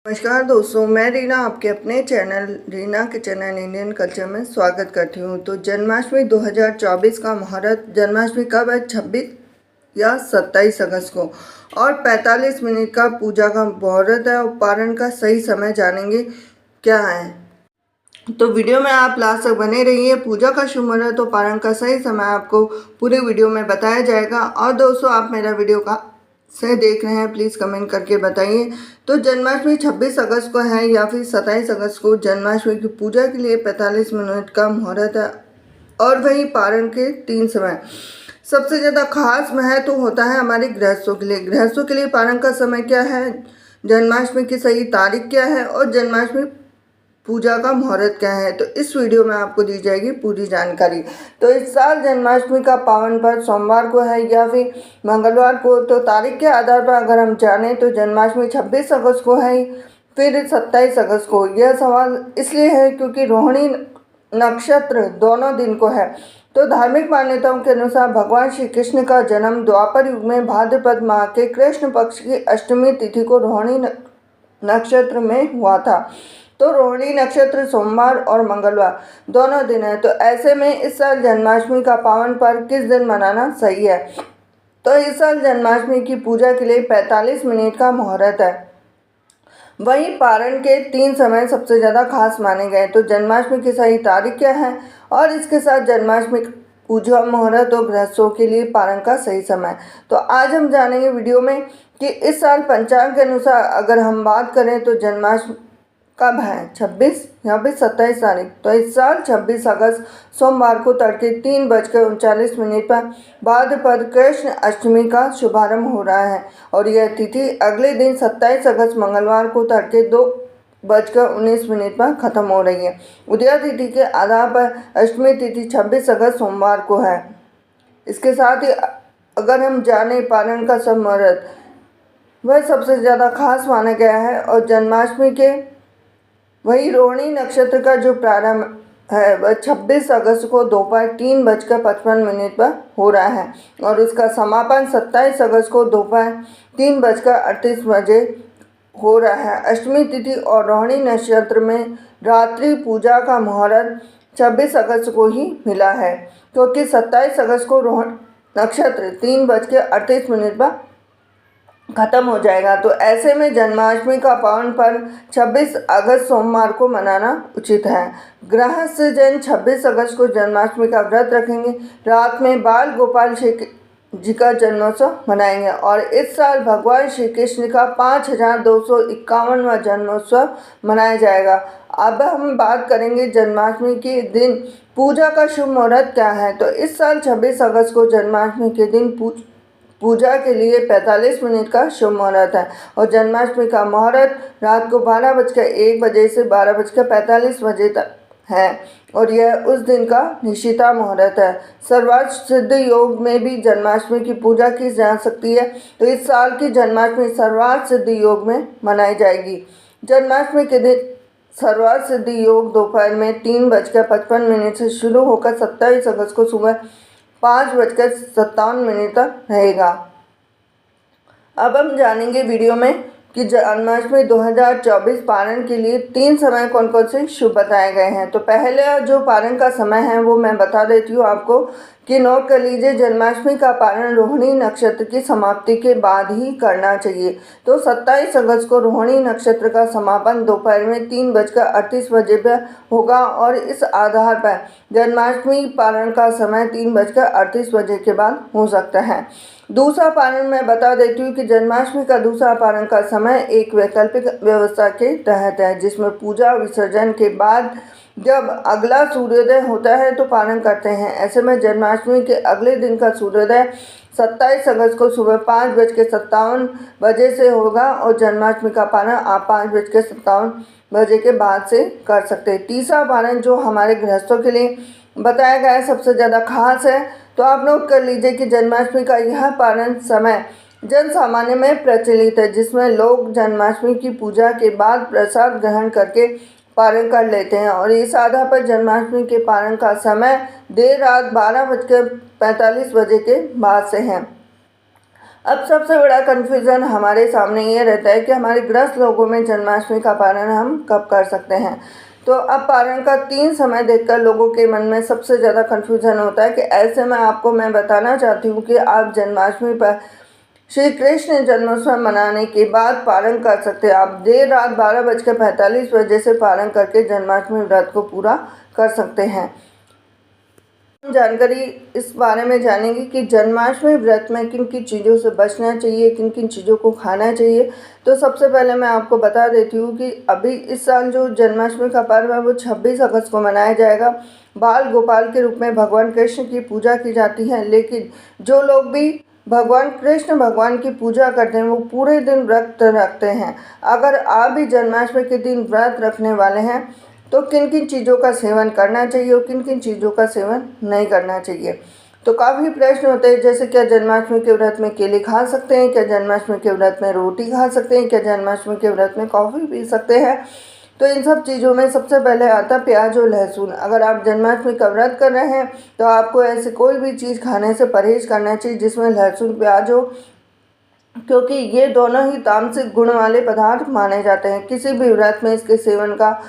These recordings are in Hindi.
नमस्कार दोस्तों, मैं रीना आपके अपने channel Reena kitchen and Indian culture में स्वागत करती हूँ। तो जन्माष्टमी 2024 का मुहूर्त जन्माष्टमी कब है? 26 या 27 अगस्त को और 45 मिनट का पूजा का मुहूर्त है। और पारण का सही समय जानेंगे क्या है, तो वीडियो में आप लास्ट तक बने रहिए। पूजा का शुभ मुहूर्त तो पारण का सही समय आपको पूरे वीडियो में बताया जाएगा। और दोस्तों, आप मेरा वीडियो का से देख रहे हैं, प्लीज़ कमेंट करके बताइए। तो जन्माष्टमी 26 अगस्त को है या फिर 27 अगस्त को जन्माष्टमी की पूजा के लिए 45 मिनट का मुहूर्त है और वही पारण के 3 समय। सबसे ज़्यादा खास महत्व होता है हमारे गृहस्थों के लिए। गृहस्थों के लिए पारण का समय क्या है, जन्माष्टमी की सही तारीख क्या है और जन्माष्टमी पूजा का मुहूर्त क्या है, तो इस वीडियो में आपको दी जाएगी पूरी जानकारी। तो इस साल जन्माष्टमी का पावन पर्व सोमवार को है या फिर मंगलवार को, तो तारीख के आधार पर अगर हम जाने तो जन्माष्टमी 26 अगस्त को है फिर 27 अगस्त को। यह सवाल इसलिए है क्योंकि रोहिणी नक्षत्र दोनों दिन को है। तो धार्मिक मान्यताओं के अनुसार भगवान श्री कृष्ण का जन्म द्वापर युग में भाद्रपद माह के कृष्ण पक्ष की अष्टमी तिथि को रोहिणी नक्षत्र में हुआ था। तो रोहिणी नक्षत्र सोमवार और मंगलवार दोनों दिन है। तो ऐसे में इस साल जन्माष्टमी का पावन पर्व किस दिन मनाना सही है? तो इस साल जन्माष्टमी की पूजा के लिए 45 मिनट का मुहूर्त है। वहीं पारण के 3 समय सबसे ज़्यादा खास माने गए। तो जन्माष्टमी की सही तारीख क्या है और इसके साथ जन्माष्टमी पूजा मुहूर्त और गृहस्थों के लिए पारण का सही समय। तो आज हम जानेंगे वीडियो में कि इस साल पंचांग के अनुसार अगर हम बात करें तो जन्माष्टमी कब है, 26 या फिर 27 तारीख। तो इस साल 26 अगस्त सोमवार को तड़के 3:39 पर भाद्रपद कृष्ण अष्टमी का शुभारंभ हो रहा है और यह तिथि अगले दिन 27 अगस्त मंगलवार को तड़के 2:19 पर खत्म हो रही है। उदया तिथि के आधार पर अष्टमी तिथि 26 अगस्त सोमवार को है। इसके साथ ही अगर हम जाने पारण का शुभ मुहूर्त, वह सबसे ज़्यादा खास माना गया है और जन्माष्टमी के वही रोहिणी नक्षत्र का जो प्रारंभ है वह 26 अगस्त को दोपहर 3:55 पर हो रहा है और उसका समापन 27 अगस्त को दोपहर 3:38 हो रहा है। अष्टमी तिथि और रोहिणी नक्षत्र में रात्रि पूजा का मुहूर्त 26 अगस्त को ही मिला है क्योंकि 27 अगस्त को रोहिणी नक्षत्र 3:38 पर खत्म हो जाएगा। तो ऐसे में जन्माष्टमी का पावन पर्व 26 अगस्त सोमवार को मनाना उचित है। गृहस्थ जन 26 अगस्त को जन्माष्टमी का व्रत रखेंगे। रात में बाल गोपाल श्री जी का जन्मोत्सव मनाएंगे और इस साल भगवान श्री कृष्ण का 5251वां जन्मोत्सव मनाया जाएगा। अब हम बात करेंगे जन्माष्टमी के दिन पूजा का शुभ मुहूर्त क्या है। तो इस साल 26 अगस्त को जन्माष्टमी के दिन पूजा के लिए 45 मिनट का शुभ मुहूर्त है और जन्माष्टमी का मुहूर्त रात को 12:01 से 12:45 तक है और यह उस दिन का निशिता मुहूर्त है। सर्वार्थ सिद्ध योग में भी जन्माष्टमी की पूजा की जा सकती है। तो इस साल की जन्माष्टमी सर्वार्थ सिद्ध योग में मनाई जाएगी। जन्माष्टमी के दिन सर्वार्थ सिद्ध योग दोपहर में 3:55 से शुरू होकर 27 अगस्त को सुबह 5:57 तक रहेगा। अब हम जानेंगे वीडियो में कि जन्माष्टमी 2024 पारण के लिए 3 समय कौन कौन से शुभ बताए गए हैं। तो पहले जो पारण का समय है वो मैं बता देती हूँ आपको कि नोट कर लीजिए। जन्माष्टमी का पारण रोहिणी नक्षत्र की समाप्ति के बाद ही करना चाहिए। तो 27 अगस्त को रोहिणी नक्षत्र का समापन दोपहर में 3:38 पर होगा और इस आधार पर जन्माष्टमी पारण का समय 3:38 के बाद हो सकता है। दूसरा पारण मैं बता देती हूँ कि जन्माष्टमी का दूसरा पारण का समय एक वैकल्पिक व्यवस्था के तहत है जिसमें पूजा विसर्जन के बाद जब अगला सूर्योदय होता है तो पारण करते हैं। ऐसे में जन्माष्टमी के अगले दिन का सूर्योदय 27 अगस्त को सुबह 5:57 से होगा और जन्माष्टमी का पारण आप 5:57 के बाद से कर सकते हैं। तीसरा पारण जो हमारे गृहस्थों के लिए बताया गया है सबसे ज़्यादा खास है। तो आप नोट कर लीजिए कि जन्माष्टमी का यह पारण समय जन सामान्य में प्रचलित है जिसमें लोग जन्माष्टमी की पूजा के बाद प्रसाद ग्रहण करके पारण कर लेते हैं और इस आधार पर जन्माष्टमी के पारण का समय देर रात 12:45 के बाद से है। अब सबसे बड़ा कन्फ्यूज़न हमारे सामने ये रहता है कि हमारे गृहस्थ लोगों में जन्माष्टमी का पारण हम कब कर सकते हैं। तो अब पारण का 3 समय देखकर लोगों के मन में सबसे ज़्यादा कन्फ्यूज़न होता है कि ऐसे में आपको मैं बताना चाहती हूँ कि आप जन्माष्टमी पर श्री कृष्ण जन्मोत्सव मनाने के बाद पारण कर सकते हैं। आप देर रात 12:45 से पारण करके जन्माष्टमी व्रत को पूरा कर सकते हैं। जानकारी इस बारे में जानेंगे कि जन्माष्टमी व्रत में किन किन चीज़ों से बचना चाहिए, किन किन चीज़ों को खाना चाहिए। तो सबसे पहले मैं आपको बता देती हूँ कि अभी इस साल जो जन्माष्टमी का पर्व है वो 26 अगस्त को मनाया जाएगा। बाल गोपाल के रूप में भगवान कृष्ण की पूजा की जाती है, लेकिन जो लोग भी भगवान कृष्ण भगवान की पूजा करते हैं वो पूरे दिन व्रत रखते हैं। अगर आप भी जन्माष्टमी के दिन व्रत रखने वाले हैं तो किन किन चीज़ों का सेवन करना चाहिए और किन किन चीज़ों का सेवन नहीं करना चाहिए। तो काफ़ी प्रश्न होते हैं, जैसे क्या जन्माष्टमी के व्रत में केले खा सकते हैं, क्या जन्माष्टमी के व्रत में रोटी खा सकते हैं, क्या जन्माष्टमी के व्रत में कॉफ़ी पी सकते हैं। तो इन सब चीज़ों में सबसे पहले आता प्याज और लहसुन। अगर आप जन्माष्टमी का व्रत कर रहे हैं तो आपको ऐसे कोई भी चीज़ खाने से परहेज़ करना चाहिए जिसमें लहसुन प्याज हो, क्योंकि ये दोनों ही तामसिक गुण वाले पदार्थ माने जाते हैं। किसी भी व्रत में इसके सेवन का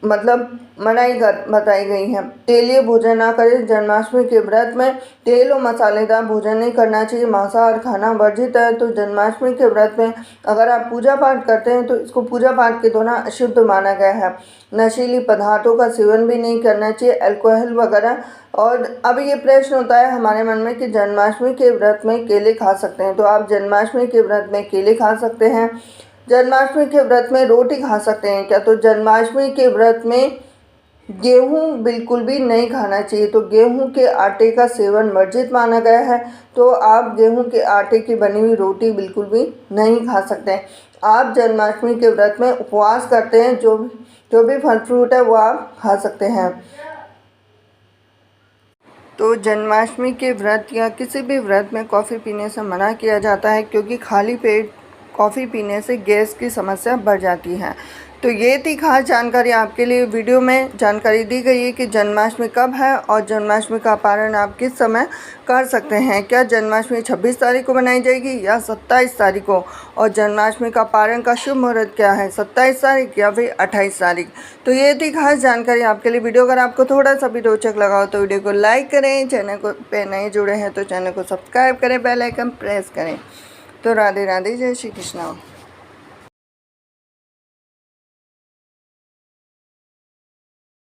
मनाही बताई गई है। तेलीय भोजन ना करें। जन्माष्टमी के व्रत में तेल और मसालेदार भोजन नहीं करना चाहिए। मांसाहार खाना वर्जित है। तो जन्माष्टमी के व्रत में अगर आप पूजा पाठ करते हैं तो इसको पूजा पाठ के दौरान अशुद्ध माना गया है। नशीली पदार्थों का सेवन भी नहीं करना चाहिए, अल्कोहल वगैरह। और अब ये प्रश्न होता है हमारे मन में कि जन्माष्टमी के व्रत में केले खा सकते हैं। तो आप जन्माष्टमी के व्रत में केले खा सकते हैं। जन्माष्टमी के व्रत में रोटी खा सकते हैं क्या? तो जन्माष्टमी के व्रत में गेहूं बिल्कुल भी नहीं खाना चाहिए। तो गेहूं के आटे का सेवन वर्जित माना गया है। तो आप गेहूं के आटे की बनी हुई रोटी बिल्कुल भी नहीं खा सकते हैं। आप जन्माष्टमी के व्रत में उपवास करते हैं, जो भी फल फ्रूट है वो आप खा सकते हैं। तो जन्माष्टमी के व्रत या किसी भी व्रत में कॉफ़ी पीने से मना किया जाता है, क्योंकि खाली पेट कॉफ़ी पीने से गैस की समस्या बढ़ जाती है। तो ये थी खास जानकारी आपके लिए। वीडियो में जानकारी दी गई है कि जन्माष्टमी कब है और जन्माष्टमी का पारण आप किस समय कर सकते हैं। क्या जन्माष्टमी 26 तारीख को मनाई जाएगी या 27 तारीख को, और जन्माष्टमी का पारण का शुभ मुहूर्त क्या है, 27 तारीख या फिर 28 तारीख। तो ये थी खास जानकारी आपके लिए। वीडियो अगर आपको थोड़ा सा भी रोचक लगा हो तो वीडियो को लाइक करें। चैनल को पे नए जुड़े हैं तो चैनल को सब्सक्राइब करें, बेल आइकन प्रेस करें। तो राधे राधे, जय श्री कृष्ण।